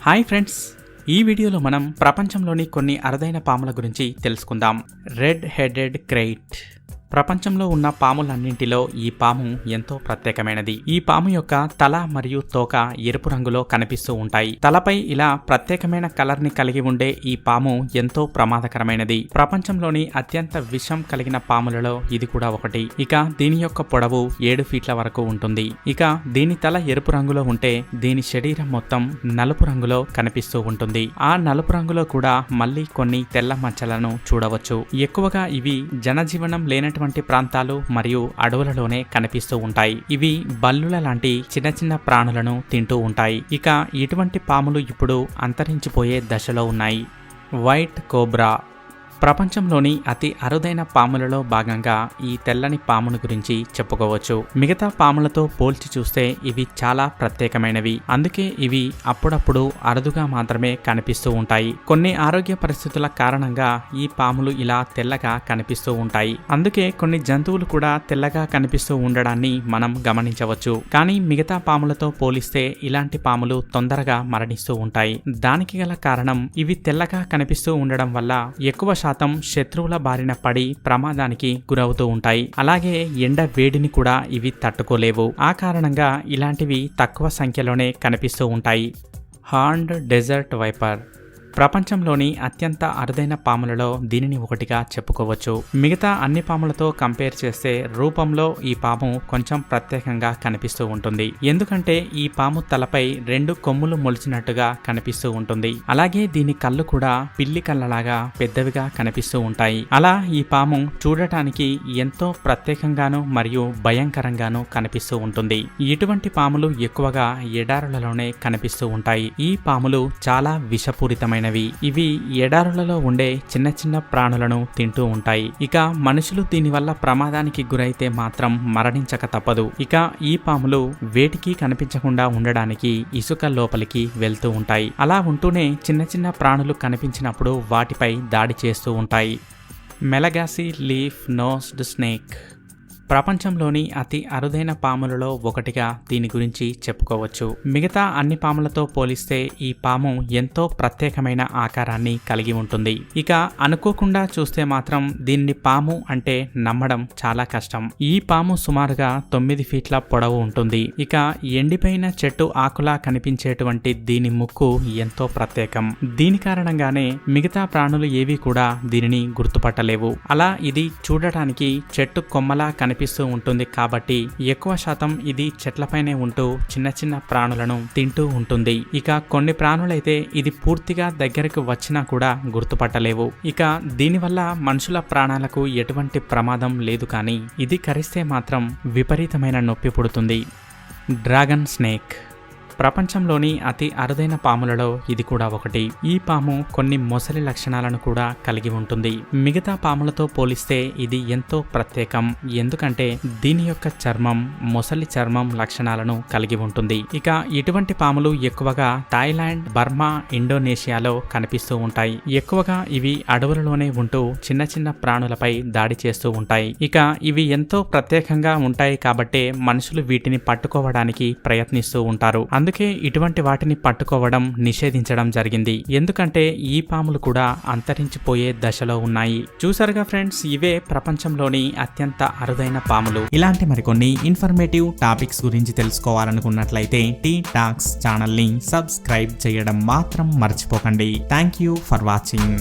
Hi friends, ఈ వీడియోలో మనం ప్రపంచంలోని కొన్ని అరుదైన పాముల గురించి తెలుసుకుందాం. Red headed krait. ప్రపంచంలో ఉన్న పాములన్నింటిలో ఈ పాము ఎంతో ప్రత్యేకమైనది. ఈ పాము యొక్క తల మరియు తోక ఎరుపు రంగులో కనిపిస్తూ ఉంటాయి. తలపై ఇలా ప్రత్యేకమైన కలర్ ని కలిగి ఉండే ఈ పాము ఎంతో ప్రమాదకరమైనది. ప్రపంచంలోని అత్యంత విషం కలిగిన పాములలో ఇది కూడా ఒకటి. ఇక దీని యొక్క పొడవు 7 ఫీట్ల వరకు ఉంటుంది. ఇక దీని తల ఎరుపు రంగులో ఉంటే దీని శరీరం మొత్తం నలుపు రంగులో కనిపిస్తూ ఉంటుంది. ఆ నలుపు రంగులో కూడా మళ్ళీ కొన్ని తెల్ల మచ్చలను చూడవచ్చు. ఎక్కువగా ఇవి జనజీవనం లేనటువంటి ప్రాంతాలు మరియు అడవులలోనే కనిపిస్తూ ఉంటాయి. ఇవి బల్లుల లాంటి చిన్న చిన్న ప్రాణులను తింటూ ఉంటాయి. ఇక ఇటువంటి పాములు ఇప్పుడు అంతరించిపోయే దశలో ఉన్నాయి. White cobra. ప్రపంచంలోని అతి అరుదైన పాములలో భాగంగా ఈ తెల్లని పామును గురించి చెప్పుకోవచ్చు. మిగతా పాములతో పోల్చి చూస్తే ఇవి చాలా ప్రత్యేకమైనవి. అందుకే ఇవి అప్పుడప్పుడు అరుదుగా మాత్రమే కనిపిస్తూ ఉంటాయి. కొన్ని ఆరోగ్య పరిస్థితుల కారణంగా ఈ పాములు ఇలా తెల్లగా కనిపిస్తూ ఉంటాయి. అందుకే కొన్ని జంతువులు కూడా తెల్లగా కనిపిస్తూ ఉండడాన్ని మనం గమనించవచ్చు. కానీ మిగతా పాములతో పోలిస్తే ఇలాంటి పాములు తొందరగా మరణిస్తూ ఉంటాయి. దానికి గల కారణం ఇవి తెల్లగా కనిపిస్తూ ఉండడం వల్ల ఎక్కువ శాతం శత్రువుల బారిన పడి ప్రమాదానికి గురవుతూ ఉంటాయి. అలాగే ఎండ వేడిని కూడా ఇవి తట్టుకోలేవు. ఆ కారణంగా ఇలాంటివి తక్కువ సంఖ్యలోనే కనిపిస్తూ ఉంటాయి. Horned dessert wiper. ప్రపంచంలోని అత్యంత అరుదైన పాములలో దీనిని ఒకటిగా చెప్పుకోవచ్చు. మిగతా అన్ని పాములతో కంపేర్ చేస్తే రూపంలో ఈ పాము కొంచెం ప్రత్యేకంగా కనిపిస్తూ ఉంటుంది. ఎందుకంటే ఈ పాము తలపై 2 కొమ్ములు మొలిచినట్టుగా కనిపిస్తూ ఉంటుంది. అలాగే దీని కళ్ళు కూడా పిల్లి కళ్ళలాగా పెద్దవిగా కనిపిస్తూ ఉంటాయి. అలా ఈ పాము చూడటానికి ఎంతో ప్రత్యేకంగాను మరియు భయంకరంగాను కనిపిస్తూ ఉంటుంది. ఇటువంటి పాములు ఎక్కువగా ఎడారులలోనే కనిపిస్తూ ఉంటాయి. ఈ పాములు చాలా విషపూరితమైన ఇవి ఎడారులలో ఉండే చిన్న చిన్న ప్రాణులను తింటూ ఉంటాయి. ఇక మనుషులు దీనివల్ల ప్రమాదానికి గురైతే మాత్రం మరణించక తప్పదు. ఇక ఈ పాములు వేటికి కనిపించకుండా ఉండడానికి ఇసుక లోపలికి వెళ్తూ ఉంటాయి. అలా ఉంటూనే చిన్న చిన్న ప్రాణులు కనిపించినప్పుడు వాటిపై దాడి చేస్తూ ఉంటాయి. మెలగాసీ లీఫ్ నోస్డ్ స్నేక్. ప్రపంచంలోని అతి అరుదైన పాములలో ఒకటిగా దీని గురించి చెప్పుకోవచ్చు. మిగతా అన్ని పాములతో పోలిస్తే ఈ పాము ఎంతో ప్రత్యేకమైన ఆకారాన్ని కలిగి ఉంటుంది. ఇక అనుకోకుండా చూస్తే మాత్రం దీన్ని పాము అంటే నమ్మడం చాలా కష్టం. ఈ పాము సుమారుగా 9 ఫీట్ల పొడవు ఉంటుంది. ఇక ఎండిపోయిన చెట్టు ఆకులా కనిపించేటువంటి దీని ముక్కు ఎంతో ప్రత్యేకం. దీని కారణంగానే మిగతా ప్రాణులు ఏవి కూడా దీనిని గుర్తుపట్టలేవు. అలా ఇది చూడటానికి చెట్టు కొమ్మలా కనిపిస్తూ ఉంటుంది. కాబట్టి ఎక్కువ శాతం ఇది చెట్లపైనే ఉంటూ చిన్న చిన్న ప్రాణులను తింటూ ఉంటుంది. ఇక కొన్ని ప్రాణులైతే ఇది పూర్తిగా దగ్గరకు వచ్చినా కూడా గుర్తుపట్టలేవు. ఇక దీనివల్ల మనుషుల ప్రాణాలకు ఎటువంటి ప్రమాదం లేదు. కానీ ఇది కరిస్తే మాత్రం విపరీతమైన నొప్పి పుడుతుంది. Dragon snake. ప్రపంచంలోని అతి అరుదైన పాములలో ఇది కూడా ఒకటి. ఈ పాము కొన్ని మొసలి లక్షణాలను కూడా కలిగి ఉంటుంది. మిగతా పాములతో పోలిస్తే ఇది ఎంతో ప్రత్యేకం. ఎందుకంటే దీని యొక్క చర్మం మొసలి చర్మం లక్షణాలను కలిగి ఉంటుంది. ఇక ఇటువంటి పాములు ఎక్కువగా థాయిలాండ్, బర్మా, ఇండోనేషియాలో కనిపిస్తూ ఉంటాయి. ఎక్కువగా ఇవి అడవులలోనే ఉంటూ చిన్న చిన్న ప్రాణులపై దాడి చేస్తూ ఉంటాయి. ఇక ఇవి ఎంతో ప్రత్యేకంగా ఉంటాయి కాబట్టే మనుషులు వీటిని పట్టుకోవడానికి ప్రయత్నిస్తూ ఉంటారు. అందుకే ఇటువంటి వాటిని పట్టుకోవడం నిషేధించడం జరిగింది. ఎందుకంటే ఈ పాములు కూడా అంతరించిపోయే దశలో ఉన్నాయి. చూసారుగా ఫ్రెండ్స్, ఇవే ప్రపంచంలోని అత్యంత అరుదైన పాములు. ఇలాంటి మరికొన్ని ఇన్ఫర్మేటివ్ టాపిక్స్ గురించి తెలుసుకోవాలనుకున్నట్లయితే టీ టాక్స్ ఛానల్ ని సబ్స్క్రైబ్ చేయడం మాత్రం మర్చిపోకండి. Thank you for watching.